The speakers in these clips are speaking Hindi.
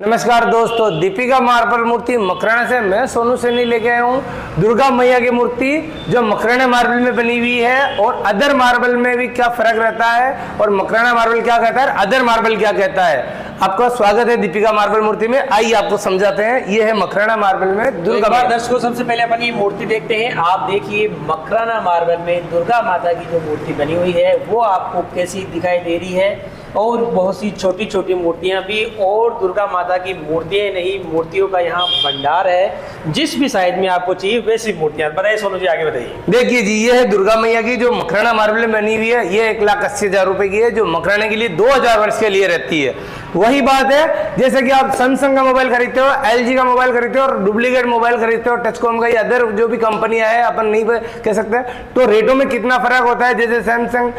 नमस्कार दोस्तों, दीपिका मार्बल मूर्ति मकराना से मैं सोनू सैनी लेके आया हूँ। दुर्गा मैया की मूर्ति जो मकराना मार्बल में बनी हुई है और अदर मार्बल में भी क्या फर्क रहता है और मकराना मार्बल क्या कहता है, अदर मार्बल क्या कहता है। आपका स्वागत है दीपिका मार्बल मूर्ति में। आइए आपको समझाते हैं। ये है मकराना मार्बल में दुर्गा। दर्शकों, सबसे पहले अपन ये मूर्ति देखते हैं। आप देखिए मकराना मार्बल में दुर्गा माता की जो मूर्ति बनी हुई है वो आपको कैसी दिखाई दे रही है, और बहुत सी छोटी छोटी मूर्तियां भी, और दुर्गा माता की मूर्तियां नहीं, मूर्तियों का यहाँ भंडार है। जिस भी साइज में आपको चाहिए वैसी मूर्तियां। बताइए सोनू जी, आगे बताइए। देखिए जी, ये है दुर्गा मैया की जो मकराना मार्बल में बनी हुई है। ये 1,80,000 रुपए की है, जो मकराना के लिए 2000 वर्ष के लिए रहती है। वही बात है, जैसे कि आप सैमसंग का मोबाइल खरीदते हो, LG का मोबाइल खरीदते हो और डुप्लीकेट मोबाइल खरीदते हो, टचकॉम का या अदर जो भी कंपनियां है, अपन नहीं कह सकते, तो रेटों में कितना फर्क होता है। जैसे सैमसंग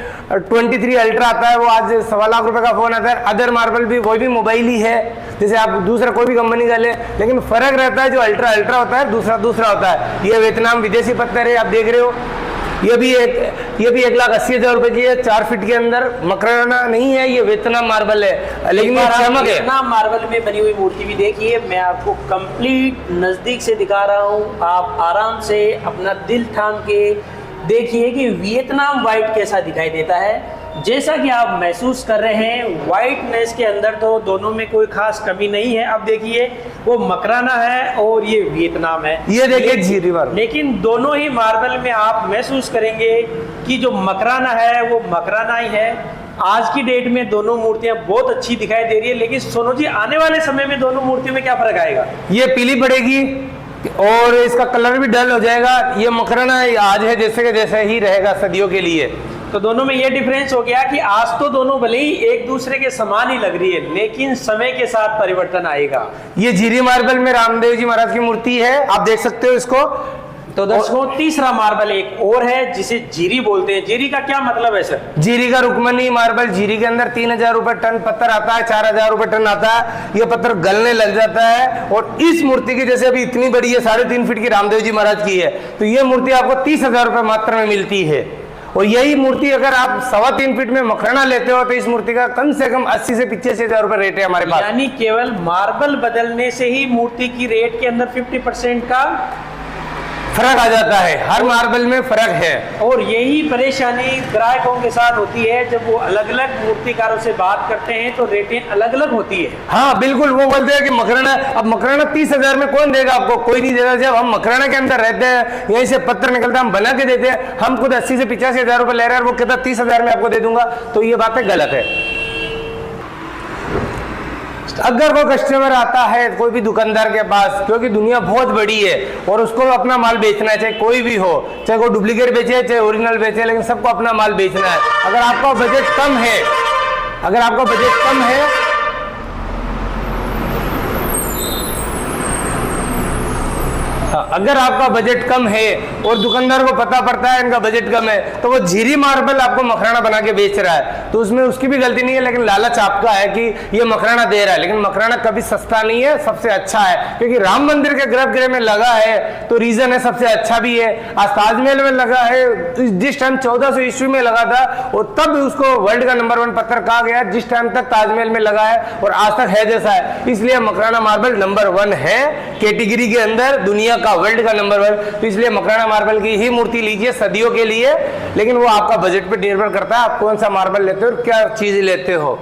23 अल्ट्रा आता है, वो आज 1.25 लाख रुपए का फोन आता है। अदर मार्बल भी वही भी मोबाइल ही है, जैसे आप दूसरा कोई भी कंपनी का ले, लेकिन फर्क रहता है। जो अल्ट्रा होता है, दूसरा होता है। ये वियतनाम विदेशी पत्थर है, आप देख रहे हो। ये भी 1,80,000 रुपए की है, 4 फीट के अंदर। मकराना नहीं है, ये वियतनाम मार्बल है, लेकिन ये चमक है। वियतनाम मार्बल में बनी हुई मूर्ति भी देखिए। मैं आपको कंप्लीट नजदीक से दिखा रहा हूँ। आप आराम से अपना दिल थाम के देखिए कि वियतनाम व्हाइट कैसा दिखाई देता है। जैसा कि आप महसूस कर रहे हैं, व्हाइटनेस के अंदर तो दोनों में कोई खास कमी नहीं है। अब देखिए, वो मकराना है और ये वियतनाम है। ये देखिए झीरी मार्बल। लेकिन दोनों ही मार्बल में आप महसूस करेंगे कि जो मकराना है वो मकराना ही है। आज की डेट में दोनों मूर्तियां बहुत अच्छी दिखाई दे रही है। लेकिन सोनू जी, आने वाले समय में दोनों मूर्तियों में क्या फर्क आएगा? ये पीली पड़ेगी और इसका कलर भी डल हो जाएगा। ये मकराना आज है जैसे के जैसे ही रहेगा सदियों के लिए। तो दोनों में ये डिफरेंस हो गया कि आज तो दोनों भले ही एक दूसरे के समान ही लग रही है, लेकिन समय के साथ परिवर्तन आएगा। ये झीरी मार्बल में रामदेव जी महाराज की मूर्ति है, आप देख सकते हो इसको। तो दर्शकों, तीसरा मार्बल एक और है जिसे जीरी बोलते हैं। जीरी का क्या मतलब है सर? जीरी का रुक्मणी मार्बल। जीरी के अंदर 3,000 रुपए टन पत्थर आता है, 4,000 रुपए टन आता है। ये पत्थर गलने लग जाता है। और इस मूर्ति की जैसे अभी इतनी बड़ी है, 3.5 फीट की रामदेव जी महाराज की है, तो ये मूर्ति आपको 30,000 रुपए मात्र में मिलती है। और यही मूर्ति अगर आप 3.25 फीट में मकराना लेते हो तो इस मूर्ति का कम से कम 80 से 85,000 रुपए रेट है हमारे पास। यानी केवल मार्बल बदलने से ही मूर्ति की रेट के अंदर 50% का फर्क आ जाता है। हर मार्बल में फर्क है। और यही परेशानी ग्राहकों के साथ होती है। जब वो अलग अलग मूर्तिकारों से बात करते हैं तो रेटें अलग अलग होती है। हाँ बिल्कुल, वो बोलते हैं कि मकराना, अब मकराना 30,000 में कौन देगा आपको? कोई नहीं देगा। जब हम मकराना के अंदर रहते हैं, यहीं से पत्थर निकलता है, हम बना के देते हैं, हम खुद 80 से 85,000 रुपए ले रहे हैं, वो कहता 30,000 में आपको दे दूंगा, तो ये बातें गलत है। अगर कोई कस्टमर आता है कोई भी दुकानदार के पास, क्योंकि दुनिया बहुत बड़ी है और उसको अपना माल बेचना है, चाहे कोई भी हो, चाहे कोई डुप्लीकेट बेचे चाहे ओरिजिनल बेचे, लेकिन सबको अपना माल बेचना है। अगर आपका बजट कम है, अगर आपका बजट कम है और दुकानदार को पता पड़ता है इनका बजट कम है, तो वो झीरी मार्बल आपको मकराना बना के बेच रहा है, तो उसमें उसकी भी गलती नहीं है, लेकिन लालच आपका है कि ये मकराना दे रहा है। लेकिन मकराना कभी सस्ता नहीं है, सबसे अच्छा है, क्योंकि राम मंदिर के गर्भगृह में लगा है तो रीजन है सबसे अच्छा भी है। आज ताजमहल में लगा है, जिस टाइम 1400 ईस्वी में लगा था और तब उसको वर्ल्ड का नंबर 1 पत्थर कहा गया, जिस टाइम तक ताजमहल में लगा है और आज तक है जैसा है। इसलिए मकराना मार्बल नंबर 1 है कैटेगरी के अंदर, दुनिया का, वर्ल्ड का नंबर 1। तो इसलिए मकराना मार्बल की ही मूर्ति लीजिए सदियों के लिए, लेकिन वो आपका बजट पे निर्भर करता है, आप कौन सा मार्बल लेते हो और क्या चीज लेते हो।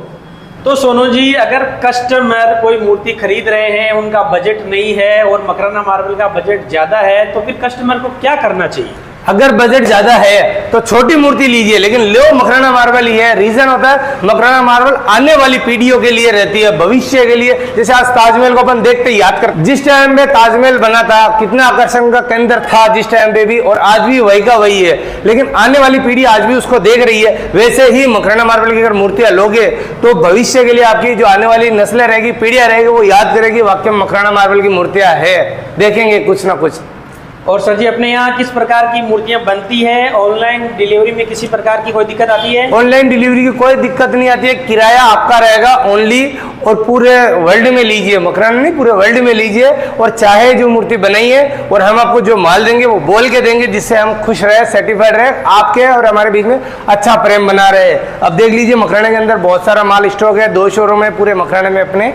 तो सोनू जी, अगर कस्टमर कोई मूर्ति खरीद रहे हैं, उनका बजट नहीं है और मकराना मार्बल का बजट ज्यादा है, तो फिर कस्टमर को क्या करना चाहिए? अगर बजट ज्यादा है तो छोटी मूर्ति लीजिए, लेकिन लो मकराना मार्बल ही है। रीजन होता है, मकराना मार्बल आने वाली पीढ़ियों के लिए रहती है, भविष्य के लिए। जैसे आज ताजमहल को अपन देखते याद कर, जिस टाइम में ताजमहल बना था कितना आकर्षण का केंद्र था जिस टाइम पे भी, और आज भी वही का वही है, लेकिन आने वाली पीढ़ी आज भी उसको देख रही है। वैसे ही मकराना मार्बल की अगर मूर्तियां लोगे तो भविष्य के लिए आपकी जो आने वाली नस्लें रहेगी, पीढ़ियां रहेगी, वो याद करेगी वाकई में मकराना मार्बल की मूर्तियां है, देखेंगे कुछ ना कुछ। और सर जी, अपने यहाँ किस प्रकार की मूर्तियाँ बनती है? ऑनलाइन डिलीवरी में किसी प्रकार की कोई दिक्कत आती है? ऑनलाइन डिलीवरी की कोई दिक्कत नहीं आती है, किराया आपका रहेगा ओनली। और पूरे वर्ल्ड में लीजिए, मकराना नहीं, पूरे वर्ल्ड में लीजिए, और चाहे जो मूर्ति बनाई है, और हम आपको जो माल देंगे वो बोल के देंगे, जिससे हम खुश रहे, सर्टिफाइड रहे, आपके और हमारे बीच में अच्छा प्रेम बना रहे। अब देख लीजिए, मकराना के अंदर बहुत सारा माल स्टॉक है, 2 शोरूम है पूरे मकराना में अपने।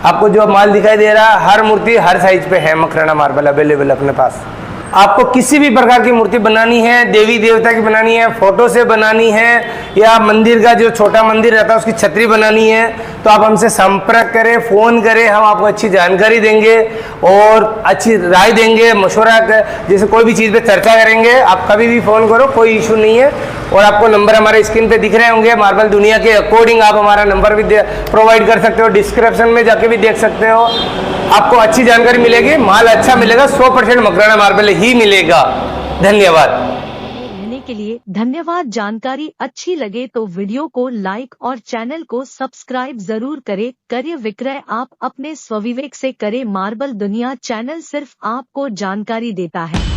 आपको जो माल दिखाई दे रहा है हर मूर्ति हर साइज पे है मकराना मार्बल अवेलेबल अपने पास। आपको किसी भी प्रकार की मूर्ति बनानी है, देवी देवता की बनानी है, फोटो से बनानी है, या मंदिर का जो छोटा मंदिर रहता है उसकी छतरी बनानी है, तो आप हमसे संपर्क करें, फ़ोन करें, हम आपको अच्छी जानकारी देंगे और अच्छी राय देंगे, मशवरा जैसे कोई भी चीज़ पे चर्चा करेंगे। आप कभी भी फ़ोन करो, कोई इशू नहीं है। और आपको नंबर हमारे स्क्रीन पे दिख रहे होंगे, मार्बल दुनिया के अकॉर्डिंग आप हमारा नंबर भी प्रोवाइड कर सकते हो, डिस्क्रिप्शन में जाके भी देख सकते हो। आपको अच्छी जानकारी मिलेगी, माल अच्छा मिलेगा, 100% मकराना मार्बल ही मिलेगा। धन्यवाद। रहने के लिए धन्यवाद। जानकारी अच्छी लगे तो वीडियो को लाइक और चैनल को सब्सक्राइब जरूर करें। क्रय विक्रय आप अपने स्वविवेक से करें। मार्बल दुनिया चैनल सिर्फ आपको जानकारी देता है।